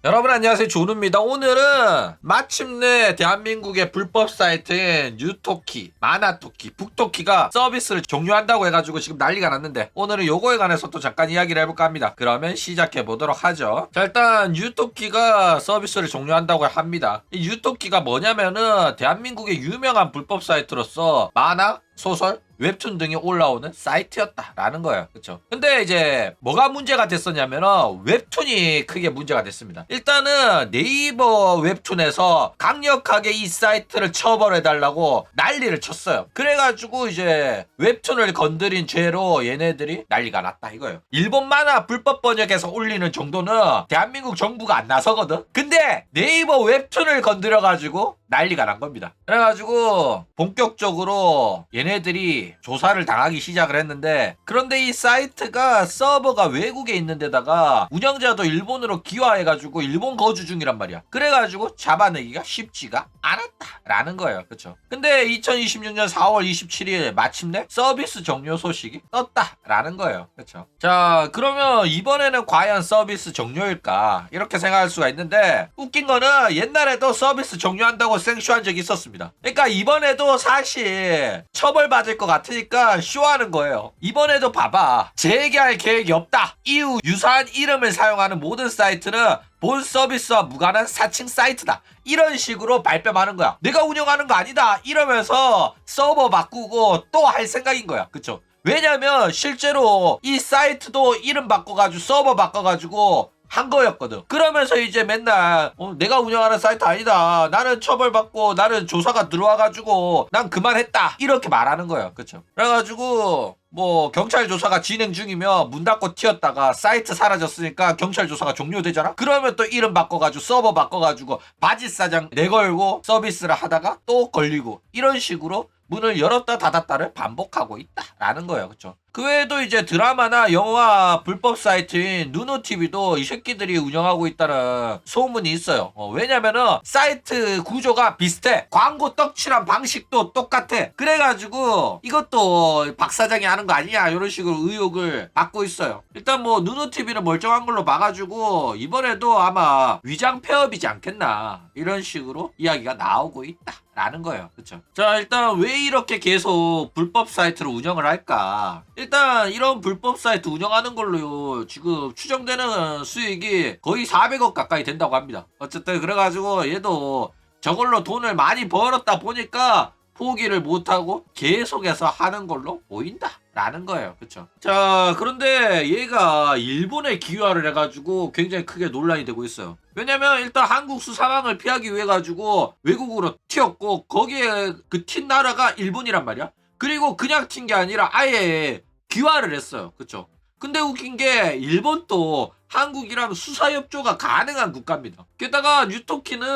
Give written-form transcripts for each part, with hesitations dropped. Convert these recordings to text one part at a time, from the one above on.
여러분 안녕하세요, 조누입니다. 오늘은 마침내 대한민국의 불법 사이트인 뉴토키, 마나토키, 북토키가 서비스를 종료한다고 해가지고 지금 난리가 났는데, 오늘은 요거에 관해서 또 잠깐 이야기를 해볼까 합니다. 그러면 시작해 보도록 하죠. 자, 일단 뉴토키가 서비스를 종료한다고 합니다. 이 뉴토키가 뭐냐면은 대한민국의 유명한 불법 사이트로서 만화, 소설, 웹툰 등이 올라오는 사이트였다라는 거예요. 그쵸? 근데 이제 뭐가 문제가 됐었냐면은 웹툰이 크게 문제가 됐습니다. 일단은 네이버 웹툰에서 강력하게 이 사이트를 처벌해달라고 난리를 쳤어요. 그래가지고 이제 웹툰을 건드린 죄로 얘네들이 난리가 났다 이거예요. 일본 만화 불법 번역해서 올리는 정도는 대한민국 정부가 안 나서거든. 근데 네이버 웹툰을 건드려가지고 난리가 난 겁니다. 그래가지고 본격적으로 얘네들이 조사를 당하기 시작을 했는데, 그런데 이 사이트가 서버가 외국에 있는 데다가 운영자도 일본으로 기화해가지고 일본 거주 중이란 말이야. 그래가지고 잡아내기가 쉽지가 않았다라는 거예요. 그쵸? 근데 2026년 4월 27일 마침내 서비스 종료 소식이 떴다라는 거예요. 그쵸? 자, 그러면 이번에는 과연 서비스 종료일까? 이렇게 생각할 수가 있는데, 웃긴 거는 옛날에도 서비스 종료한다고 생쇼한 적이 있었습니다. 그러니까 이번에도 사실 처벌받을 것 같으니까 쇼하는 거예요. 이번에도 봐봐, 재개할 계획이 없다, 이후 유사한 이름을 사용하는 모든 사이트는 본 서비스와 무관한 사칭 사이트다, 이런 식으로 발뺌하는 거야. 내가 운영하는 거 아니다 이러면서 서버 바꾸고 또 할 생각인 거야. 그쵸? 왜냐면 실제로 이 사이트도 이름 바꿔가지고 서버 바꿔가지고 한 거였거든. 그러면서 이제 맨날 내가 운영하는 사이트 아니다, 나는 처벌받고 나는 조사가 들어와가지고 난 그만했다, 이렇게 말하는 거예요. 그쵸? 그래가지고 뭐 경찰 조사가 진행 중이면 문 닫고 튀었다가 사이트 사라졌으니까 경찰 조사가 종료되잖아. 그러면 또 이름 바꿔가지고 서버 바꿔가지고 바지사장 내걸고 서비스를 하다가 또 걸리고, 이런 식으로 문을 열었다 닫았다를 반복하고 있다라는 거예요. 그쵸? 그 외에도 이제 드라마나 영화 불법 사이트인 누누TV도 이 새끼들이 운영하고 있다는 소문이 있어요. 왜냐면은 사이트 구조가 비슷해. 광고 떡칠한 방식도 똑같아. 그래가지고 이것도 박 사장이 하는 거 아니냐, 이런 식으로 의혹을 받고 있어요. 일단 뭐 누누TV는 멀쩡한 걸로 봐가지고 이번에도 아마 위장 폐업이지 않겠나, 이런 식으로 이야기가 나오고 있다 라는 거예요. 그쵸? 자, 일단 왜 이렇게 계속 불법 사이트를 운영을 할까? 일단 이런 불법 사이트 운영하는 걸로 지금 추정되는 수익이 거의 400억 가까이 된다고 합니다. 어쨌든 그래가지고 얘도 저걸로 돈을 많이 벌었다 보니까 포기를 못하고 계속해서 하는 걸로 보인다 라는 거예요. 그쵸? 자, 그런데 얘가 일본에 기여를 해가지고 굉장히 크게 논란이 되고 있어요. 왜냐면 일단 한국 수사망을 피하기 위해 가지고 외국으로 튀었고, 거기에 그 튄 나라가 일본이란 말이야. 그리고 그냥 튄 게 아니라 아예 귀화를 했어요. 그쵸? 근데 웃긴 게 일본도 한국이랑 수사협조가 가능한 국가입니다. 게다가 뉴토키는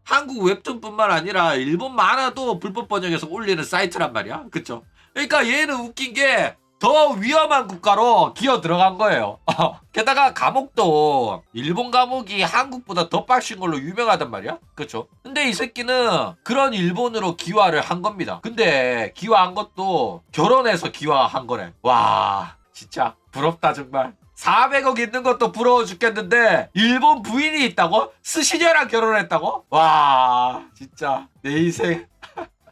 한국 웹툰뿐만 아니라 일본 만화도 불법 번역해서 올리는 사이트란 말이야. 그쵸? 그러니까 얘는 웃긴 게 더 위험한 국가로 기어 들어간 거예요. 게다가 감옥도 일본 감옥이 한국보다 더 빡신 걸로 유명하단 말이야. 그쵸? 근데 이 새끼는 그런 일본으로 기화를 한 겁니다. 근데 기화한 것도 결혼해서 기화한 거네. 와, 진짜 부럽다 정말. 400억 있는 것도 부러워 죽겠는데 일본 부인이 있다고? 스시녀랑 결혼했다고? 와, 진짜 내 인생.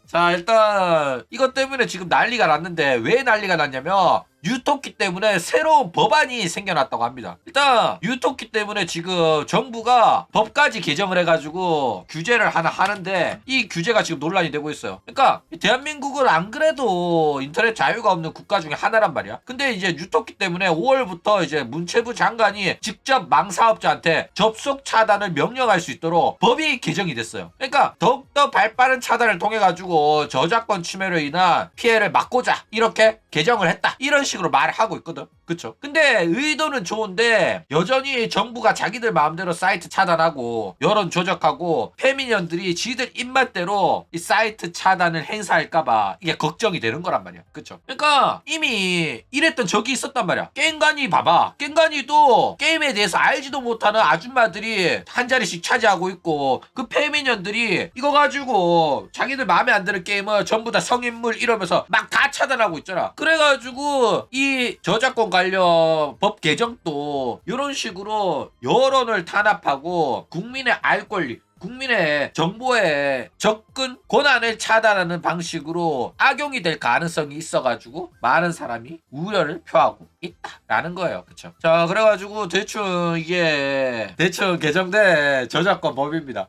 자, 일단 이것 때문에 지금 난리가 났는데, 왜 난리가 났냐면 뉴토키 때문에 새로운 법안이 생겨났다고 합니다. 일단 뉴토키 때문에 지금 정부가 법까지 개정을 해가지고 규제를 하나 하는데, 이 규제가 지금 논란이 되고 있어요. 그러니까 대한민국은 안 그래도 인터넷 자유가 없는 국가 중에 하나란 말이야. 근데 이제 뉴토키 때문에 5월부터 이제 문체부 장관이 직접 망사업자한테 접속 차단을 명령할 수 있도록 법이 개정이 됐어요. 그러니까 더욱더 발빠른 차단을 통해 가지고 저작권 침해로 인한 피해를 막고자 이렇게 개정을 했다, 이런 식으로 말을 하고 있거든. 그쵸? 근데 의도는 좋은데 여전히 정부가 자기들 마음대로 사이트 차단하고 여론 조작하고 페미년들이 지들 입맛대로 이 사이트 차단을 행사할까봐 이게 걱정이 되는 거란 말이야. 그쵸? 그러니까 이미 이랬던 적이 있었단 말이야. 게임관이 봐봐. 게임관이도 게임에 대해서 알지도 못하는 아줌마들이 한 자리씩 차지하고 있고, 그 페미년들이 이거 가지고 자기들 마음에 안 드는 게임을 전부 다 성인물 이러면서 막 다 차단하고 있잖아. 그래가지고 이 저작권 관련 법 개정도 이런 식으로 여론을 탄압하고 국민의 알 권리, 국민의 정보에 접근 권한을 차단하는 방식으로 악용이 될 가능성이 있어가지고 많은 사람이 우려를 표하고 있다라는 거예요. 그쵸? 자, 그래가지고 대충 이게 대충 개정된 저작권 법입니다.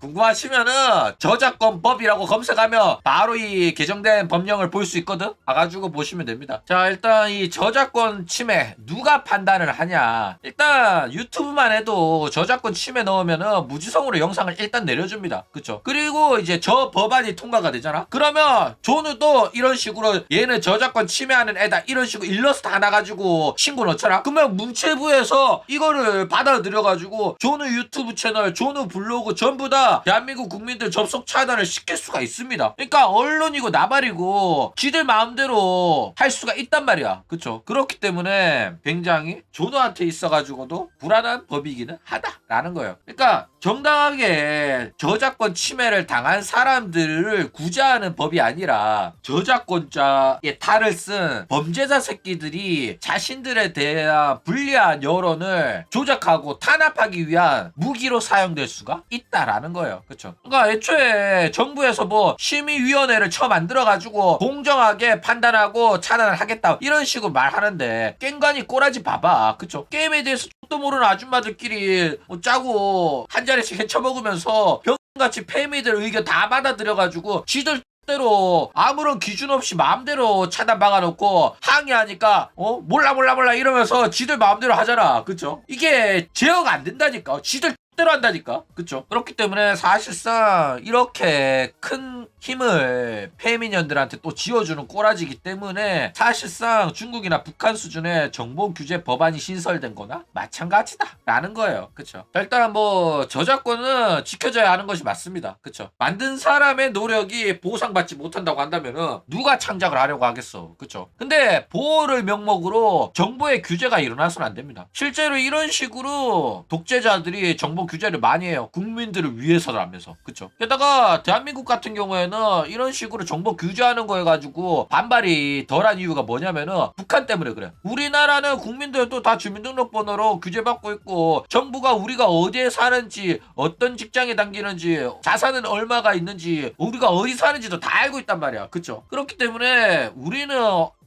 궁금하시면은 저작권 법이라고 검색하면 바로 이 개정된 법령을 볼 수 있거든? 가가지고 보시면 됩니다. 자, 일단 이 저작권 침해 누가 판단을 하냐? 일단 유튜브만 해도 저작권 침해 넣으면은 무지성으로 영상을 일단 내려줍니다. 그쵸? 그리고 이제 저 법안이 통과가 되잖아? 그러면 존우도 이런 식으로 얘는 저작권 침해하는 애다 이런 식으로 일러스트 하나 가지고 신고 넣잖아? 그러면 문체부에서 이거를 받아들여가지고 존우 유튜브 채널, 존우 블로그 전부 다 대한민국 국민들 접속 차단을 시킬 수가 있습니다. 그러니까 언론이고 나발이고 지들 마음대로 할 수가 있단 말이야. 그쵸? 그렇기 때문에 굉장히 존우한테 있어가지고도 불안한 법이기는 하다라는 거예요. 그러니까 정당하게 저작권 침해를 당한 사람들을 구제하는 법이 아니라 저작권자의 탈을 쓴 범죄자 새끼들이 자신들에 대한 불리한 여론을 조작하고 탄압하기 위한 무기로 사용될 수가 있다라는 거예요. 그쵸? 그러니까 애초에 정부에서 뭐 심의위원회를 만들어가지고 공정하게 판단하고 차단을 하겠다 이런 식으로 말하는데 깽간이 꼬라지 봐봐. 그쵸? 게임에 대해서 도 모르는 아줌마들끼리 짜고 한 자리씩 헤쳐먹으면서 병같이 페미들 의견 다 받아들여가지고 지들 대로 아무런 기준 없이 마음대로 차단 박아놓고 항의하니까 몰라 이러면서 지들 마음대로 하잖아. 그쵸? 이게 제어가 안 된다니까. 지들 대로 한다니까. 그쵸? 그렇기 때문에 사실상 이렇게 큰 힘을 페미년들한테 또 지어주는 꼬라지기 때문에 사실상 중국이나 북한 수준의 정보 규제 법안이 신설된 거나 마찬가지다 라는 거예요. 그쵸? 일단 뭐 저작권은 지켜져야 하는 것이 맞습니다. 그쵸? 만든 사람의 노력이 보상받지 못한다고 한다면은 누가 창작을 하려고 하겠어. 그쵸? 근데 보호를 명목으로 정보의 규제가 일어나서는 안 됩니다. 실제로 이런 식으로 독재자들이 정보 규제를 많이 해요. 국민들을 위해서라면서. 그쵸? 게다가 대한민국 같은 경우에는 이런 식으로 정보 규제하는 거에 가지고 반발이 덜한 이유가 뭐냐면은 북한 때문에 그래. 우리나라는 국민들도 다 주민등록번호로 규제받고 있고 정부가 우리가 어디에 사는지 어떤 직장에 다니는지 자산은 얼마가 있는지 우리가 어디 사는지도 다 알고 있단 말이야. 그쵸? 그렇기 때문에 우리는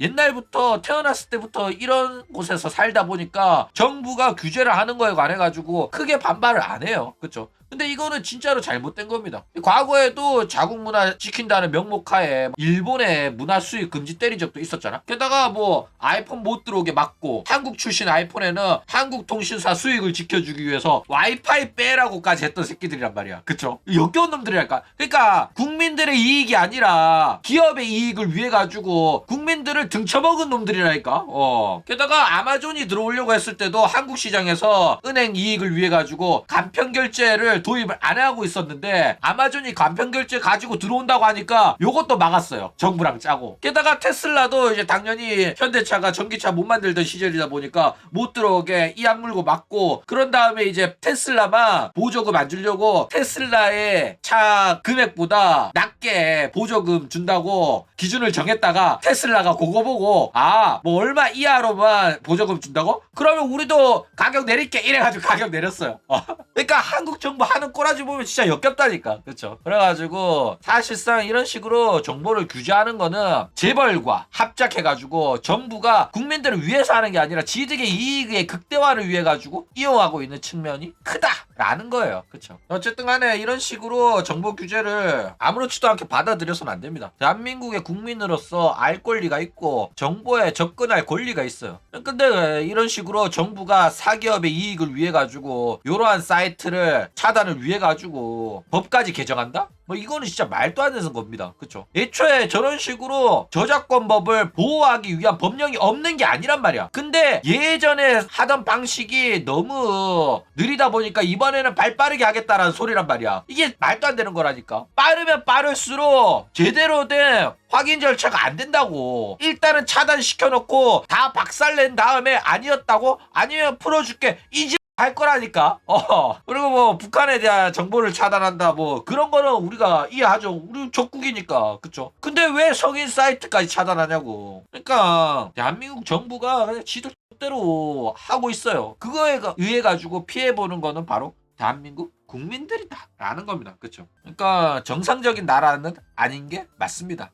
옛날부터 태어났을 때부터 이런 곳에서 살다 보니까 정부가 규제를 하는 거에 관해 가지고 크게 반발을 안 해요. 그쵸? 근데 이거는 진짜로 잘못된 겁니다. 과거에도 자국 문화 지킨다는 명목하에 일본의 문화 수입 금지 때린 적도 있었잖아. 게다가 뭐 아이폰 못 들어오게 막고 한국 출신 아이폰에는 한국 통신사 수익을 지켜주기 위해서 와이파이 빼라고까지 했던 새끼들이란 말이야. 그쵸? 역겨운 놈들이랄까. 그러니까 국민들의 이익이 아니라 기업의 이익을 위해 가지고 국민들을 등쳐먹은 놈들이라니까. 게다가 아마존이 들어오려고 했을 때도 한국 시장에서 은행 이익을 위해 가지고 간편 결제를 도입을 안 하고 있었는데 아마존이 간편 결제 가지고 들어온다고 하니까 요것도 막았어요. 정부랑 짜고. 게다가 테슬라도 이제 당연히 현대차가 전기차 못 만들던 시절이다 보니까 못 들어오게 이 악물고 막고 그런 다음에 이제 테슬라만 보조금 안 주려고 테슬라의 차 금액보다 낮게 보조금 준다고 기준을 정했다가 테슬라가 그거 보고 뭐 얼마 이하로만 보조금 준다고? 그러면 우리도 가격 내릴게 이래가지고 가격 내렸어요. 그러니까 한국 정부 하는 꼬라지 보면 진짜 역겹다니까. 그렇죠? 그래가지고 사실상 이런 식으로 정보를 규제하는 거는 재벌과 합작해가지고 정부가 국민들을 위해서 하는 게 아니라 지들의 이익의 극대화를 위해 가지고 이용하고 있는 측면이 크다라는 거예요. 그렇죠? 어쨌든 간에 이런 식으로 정보 규제를 아무렇지도 않게 받아들여서는 안 됩니다. 대한민국의 국민으로서 알 권리가 있고 정보에 접근할 권리가 있어요. 근데 이런 식으로 정부가 사기업의 이익을 위해 가지고 이러한 사이트를 차단을 위해 가지고 법까지 개정한다? 뭐 이거는 진짜 말도 안 되는 겁니다. 그쵸? 애초에 저런 식으로 저작권법을 보호하기 위한 법령이 없는 게 아니란 말이야. 근데 예전에 하던 방식이 너무 느리다 보니까 이번에는 발 빠르게 하겠다라는 소리란 말이야. 이게 말도 안 되는 거라니까. 빠르면 빠를수록 제대로 된 확인 절차가 안 된다고. 일단은 차단시켜놓고 다 박살낸 다음에 아니었다고? 아니면 풀어줄게. 이제 할 거라니까. 그리고 뭐 북한에 대한 정보를 차단한다 뭐 그런 거는 우리가 이해하죠. 우리 적국이니까. 그쵸? 근데 왜 성인 사이트까지 차단하냐고. 그러니까 대한민국 정부가 그냥 지도 대로 하고 있어요. 그거에 의해 가지고 피해 보는 거는 바로 대한민국 국민들이다라는 겁니다. 그쵸? 그러니까 정상적인 나라는 아닌 게 맞습니다.